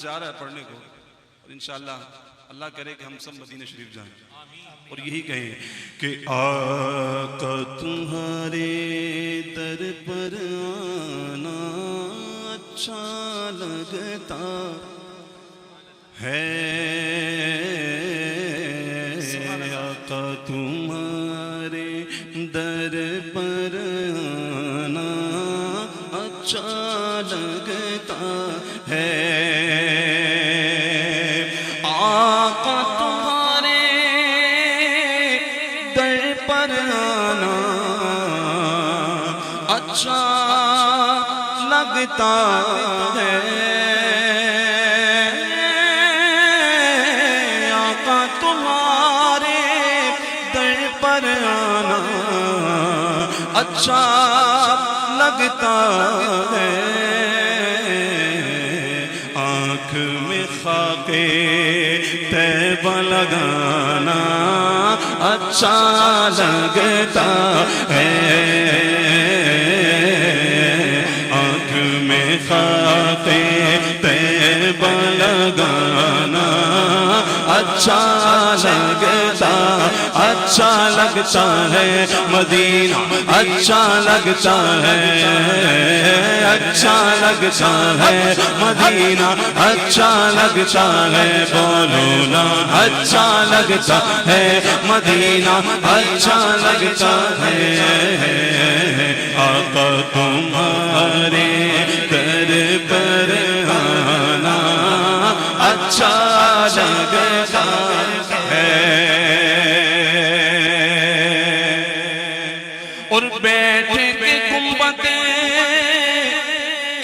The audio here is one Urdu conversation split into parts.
جا رہا ہے پڑھنے کو اور انشاءاللہ اللہ کرے کہ ہم سب مدینہ شریف جائیں اور یہی کہیں کہ آقا تمہارے در پر آنا اچھا لگتا ہے، آقا تمہارے در پر آنا اچھا لگتا ہے، آقا تمہارے در پر آنا اچھا لگتا ہے، آقا تمہارے در پر آنا اچھا لگتا ہے، آنکھ میں خاک طیبہ لگانا اچھا لگتا ہے، آنکھ میں خاک طیبہ لگانا اچھا لگتا ہے، مدینہ اچھا لگتا ہے، اچھا لگتا ہے، مدینہ اچھا لگتا ہے، بولو نا اچھا لگتا ہے، مدینہ اچھا لگتا ہے، آقا تمہارے در پر آنا اچھا لگتا ہے، اور بیٹھ کے گنبد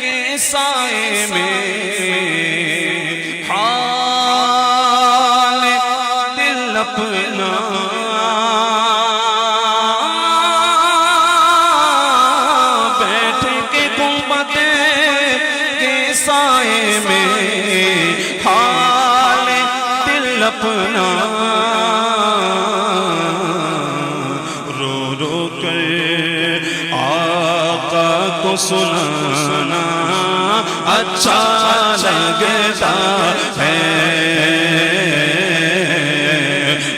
کے سائے میں حال دل اپنا بیٹھ کے گنبد کے سائے میں حال دل اپنا رو رو کر آقا کو سنانا اچھا لگتا ہے،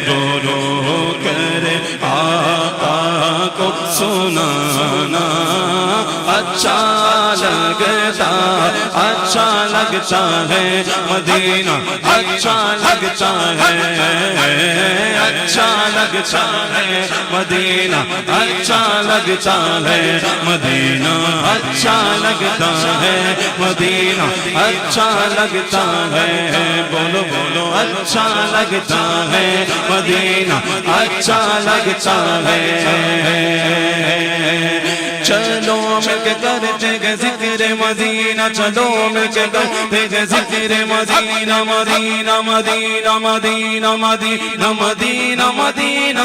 رو رو کر آقا کو سنانا اچھا لگتا ہے، مدینہ اچھا لگتا ہے، اچھا لگتا ہے، مدینہ اچھا لگتا ہے، مدینہ اچھا لگتا ہے، مدینہ اچھا لگتا ہے، بولو بولو اچھا لگتا ہے، مدینہ اچھا لگتا ہے، چلو مل کے کرتے گے ذکر مدینہ، چلو مل کے کرتے گے ذکر مدینہ، مدینہ مدینہ مدینہ مدینہ مدینہ مدینہ مدینہ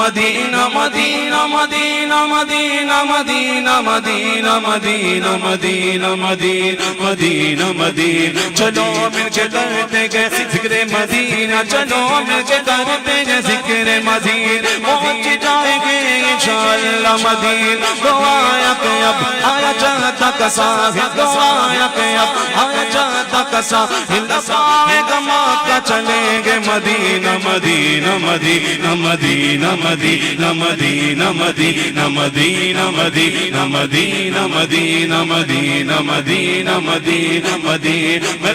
مدینہ مدینہ مدینہ مدینہ مدینہ مدینہ مدینہ مدینہ مدینہ مدینہ مدینہ، چلو مل کے کرتے گے ذکر مدینہ، چلو مل کے کرتے گے ذکر مدینہ، پہنچ جائیں گے انشاءاللہ مدینہ، گوایا کہ اب آیا جاتا کسا، گوایا کہ اب آیا جاتا کسا، لگائے گا مکہ چلیں گے مدینہ، مدینہ مدینہ مدینہ مدینہ مدینہ مدینہ مدینہ مدینہ مدینہ مدینہ مدینہ مدینہ مدینہ مدینہ، میں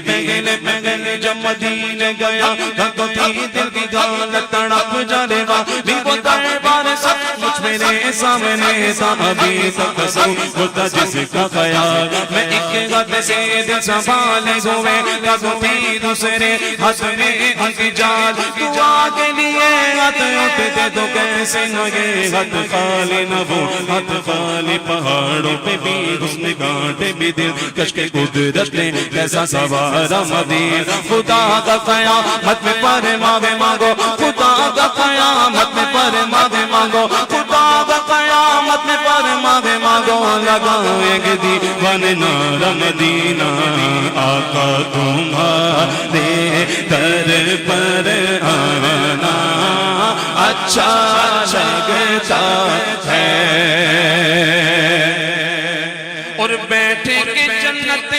پہلے جب مدینہ گیا تو تھی دل کی حالت تڑپ جانے والی، وہ دربار سب کچھ میرے سامنے تھا، ابھی تک سو ہوتا جس کا خیال، میں ایک ہاتھ سے دل سنبھالے ہوئے لگوں تھی دوسرے ہاتھ میں ان کی جان، دعا کے لیے ہاتھ اٹھتے تو کیسے نہ یہ ہاتھ خالی نہ وہ ہاتھ خالی، پہاڑوں پہ بھی حسن کانٹے بھی دل کش کے قدرت نے کیسا سوارا مدینہ، خدا کا قیامت میں پرماوے مانگو، خدا کا قیامت میں پرماوے مانگو، خدا کا قیامت میں پرماوے مانگو، لگائیں گے دیوانے نعرہ مدینہ، آقا تمہارے در پر آنا اچھا لگتا ہے، اور بیٹھے کے جنت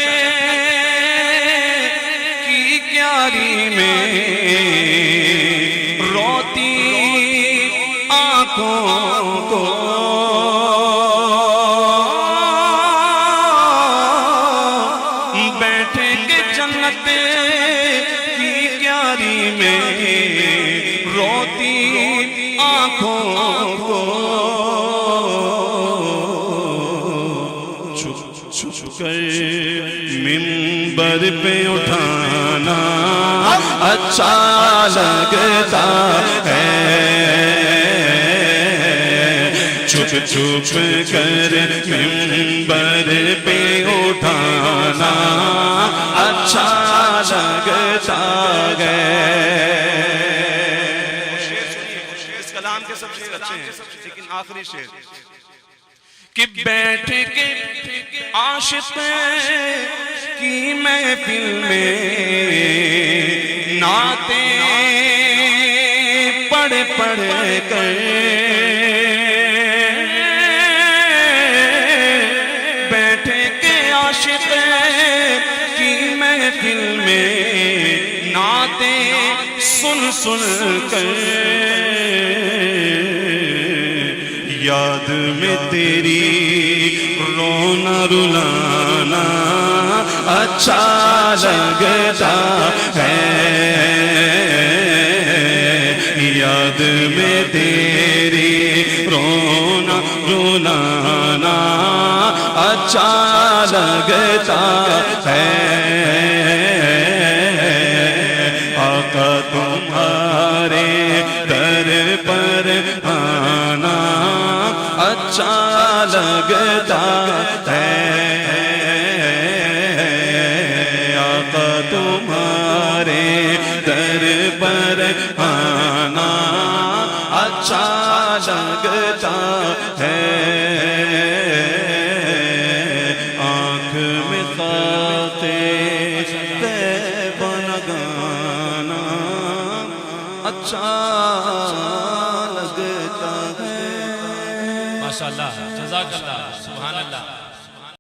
کیاری میں روتی آنکھوں کو بیٹھے کے جنت کی کیاری میں روتی آنکھوں کو چھپ کر منبر پہ اٹھانا اچھا لگتا ہے چھپ چھپ کر منبر پہ اٹھانا اچھا لگتا ہے اس کلام کے سب شعر اچھے ہیں لیکن آخری شعر کہ بیٹھ کے عاشق کی محفل میں نعتیں پڑھ پڑھ کر بیٹھ کے عاشق کی محفل میں نعتیں سن سن کر یاد میں تیری رونا رلانا اچھا لگتا ہے یاد میں تیری رونا رلانا اچھا لگتا ہے آقا تمہارے در پر آنا اچھا لگتا ہے آقا تمہارے در پر آنا اچھا لگتا ہے آنکھ میں خاک طیبہ لگانا اچھا لگتا ہے ماشاءاللہ جزاک اللہ سبحان اللہ